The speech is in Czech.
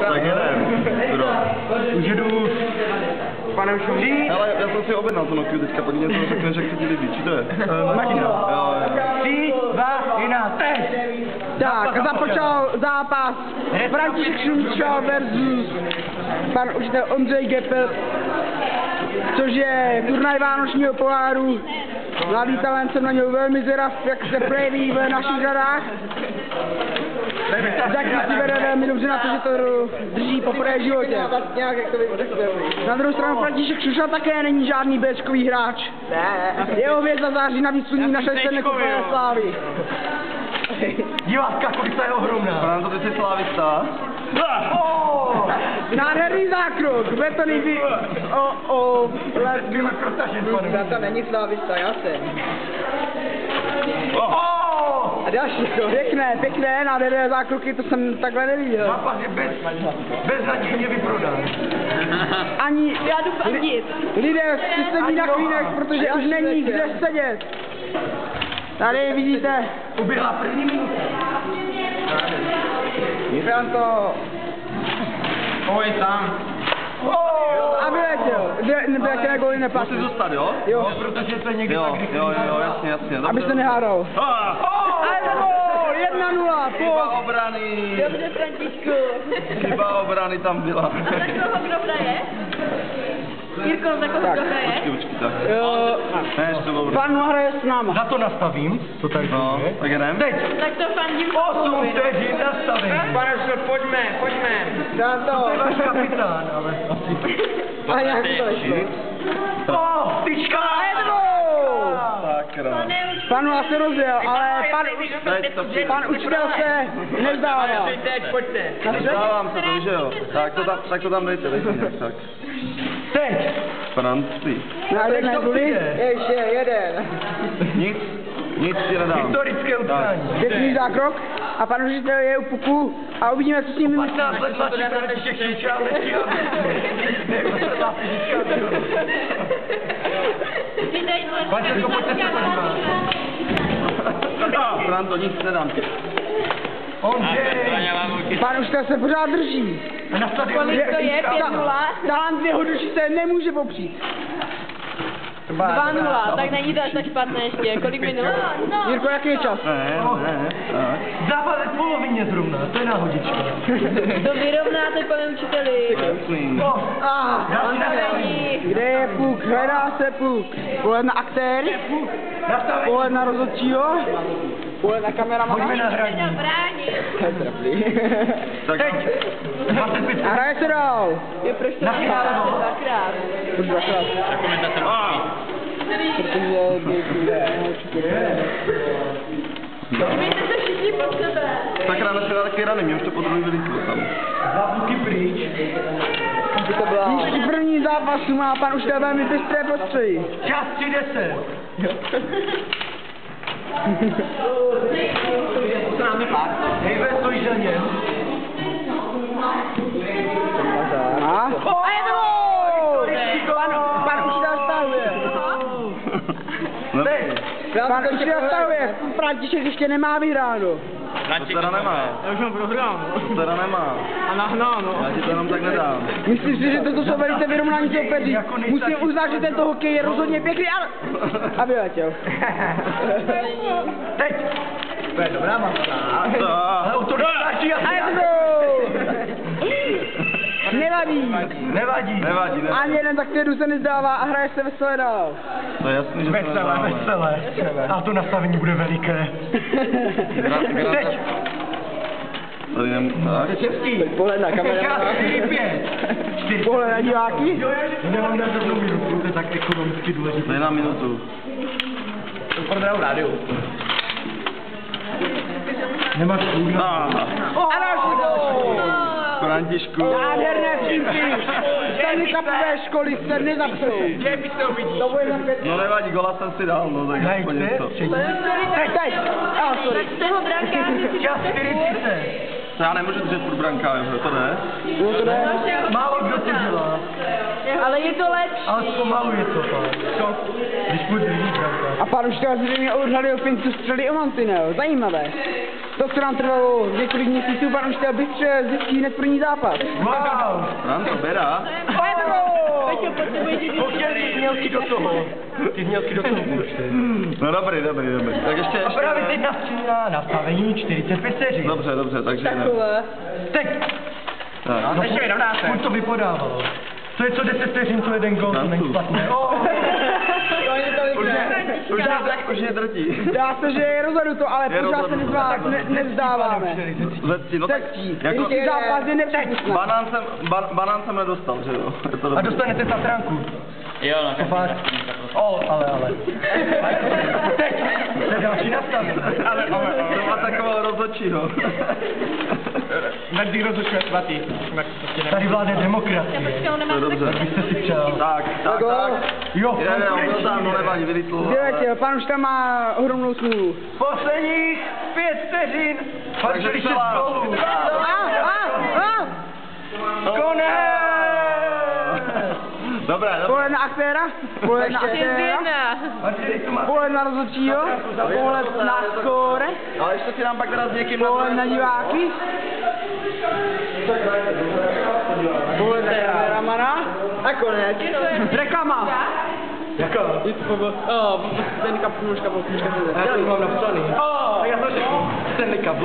Tak jdem. Už jdu s panem Šumří. Ale já jsem si objednal to Nokiu teďka, pak mě to řekne, že chci ti líbí. Či to je? Martina. Jo. 3, 2, 1, teď! Tak, započal zápas František Šumča versus pan učitel Ondřej Gepel, což je turnaj vánočního poháru. Mladý talent, jsem na něj velmi zvědav, jak se projeví v našich řadách. Taky si vede velmi dobře na to, že to drží po prvé životě. Na druhou stranu František Šumča také není žádný béčkový hráč. Jeho hvězda září navíc sluní na 6 nekupné slávy. Divátka, kolik to je ohromná. Právě to ty jsi slávista. Nádherný zákrok, betoný let. To není slávista, já jsem. A další, pěkné, nádherné zákroky, to jsem takhle neviděl. Zápas je beznadějně vyprodán. Ani Já jdu fandit. lidé si sedí na klínech, protože už není kde sedět. Tady vidíte. Uběhla první minuta. Franto. Oj, tam. A vyletěl. Vyletěl góly Musíš neplatí. zůstat, jo? Jo. Protože to je někdy Jo, tak jasně. Dobře. Aby se nehádal. Ale gól, 1-0, Chyba obrany. Dobře, Františku. Chyba obrany tam byla. A za koho kdo hraje? Jirko, za koho kdo hraje? Počkej, tak. Ne, ještě to bylo. Pan hraje s náma. Za to nastavím, to tady No, je. tak jdem. Teď! Tak to fandím. 8 vteřin nastavím. Pane Šel, pojďme. Dám to. To je váš kapitán, ale asi. A jak to ještě? Tyčka! A je to gól! Sakra. Panu asi rozjel, ale pan učitel se nevzdává. Nevzdávám se, to víš, že jo. Tak to tam dejte nějak, tak. Teď! Franci. Nádherné guly. Ještě jeden. Nic ti nedám. Historické utkání. Pěkný zákrok. A pan učitel je u puku a uvidíme, co s ním 15 let mladší František Šumča, ale Vašenko, pojďte se podívat. Franto, nic nedám ti. Ondřej! Pan učitel se pořád drží. A na stadionu Kolik to je? 5-0? Talent jeho duši se nemůže popřít. 2-0, tak není to až tak špatné ještě. Kolik minut? Jirko, jaký je čas? Ne. Tak. Zápas je v polovině zrovna, to je náhodička. To vyrovnáte, pane učiteli. Jasný. Další nastavení. Kde je puk? Hledá se puk. Pohled na aktér, pohled na rozhodčího, pohled na kameramana. Pojďme na hraní. Tak. Teď! 25 A hraje se dál. Jo, proč to Na není finále. dvakrát? Už dvakrát. Dívejte se všichni pod sebe. Sakra, na sebe taky rany, mě už to podruhý vylítlo tam. Zápluky pryč. Příští první zápasu má pan učitel velmi bystré postřehy. Čas 30. Hejbe, stojíš na něm. A je to gól! Pan učitel stahuje. Pan učitel stahuje. František ještě nemá vyhráno. To teda nemá. Já už mám prohrál. To teda nemá. A nahnáno. Já ti to jenom tak nedám. Myslím si, že toto jsou velice vyrovnaní soupeři. Musím uznat, že tento hokej je rozhodně pěkný, ale... A vyletěl. Teď! To je dobrá maska. Ale to nestáčí A je to gól! Nevadí. Ani jeden taktéru se nezdává a hraje se veselé dál. To je jasný, že to Veselé. A to nastavení bude veliké. Teď! Tady tak. Pohled na kameru. 4-5. Pohled na diváky. Nemám na zrovnou minutu, to je tak ekonomicky důležité. Dej nám minutu. Prodám rádiu. Nemáš klub. A další gól! Františku. Nádherné přímky. Stany kapové školy se nezapřou. To bude za 5. No nevadí, gola jsem si dal, no tak aspoň něco. Teď. Sorry. Z toho brankáře. Čas 40. To já nemůžu držet furt brankář, to ne? No to jde. Málo kdo to dělá. Ale je to lepší. Ale zpomaluje to pak. Když půjde druhý brankář. A pan učitel zřejmě odhalil Fincu střely o mantinel. Zajímavé. To, co nám trvalo několik měsíců, pan učitel bystře zjistí hned první zápas. Wow! Nám to bera. Peťo, potřebuješ jít Ty znělky do toho. Ty znělky do toho. No dobrý. Tak ještě. A právě teď nastříná nastavení 45 vteřin. Dobře, takže ne. takové. Teď! Tak. No, ještě jenom dáte. Furt to vypodávalo. To je co 10 vteřin, co jeden gol, to není špatné. Už je drtí. Dá se, že je rozhodnuto, ale Je pořád se rozhodnuto. nevzdáváme. Letci, no tak jako Třetí zápas je nepřípustný. banán jsem nedostal, že jo? Je to A dobrý. dostanete Tatranku. Jo, no, To fakt. Ale. Teď! To je další nastavení. Ale. To má takového rozhodčího. Každý rozhodčuje svatý. Tady vládne demokracie. Počkej, on To nemá je dobře. Byste si přál. Tak. Jo, Je, byl tam, no nevadí, vylítl. Dělejte, pan už tam má ohromnou smůlu. posledních 5 vteřin. Pak Takže 6 celá. gólů. Konec! Dobré. Pohled na aktéra, pohled na aktéra, pohled na rozhodčího, pohled na skóre, Ale ještě si nám pak teda s někým pohled na diváky, pohled na kameramana a konec. Reklama! Jaká? Zdeňka Půlnožka, Já to mám napsaný. Já to řeknu. Stanley Cup,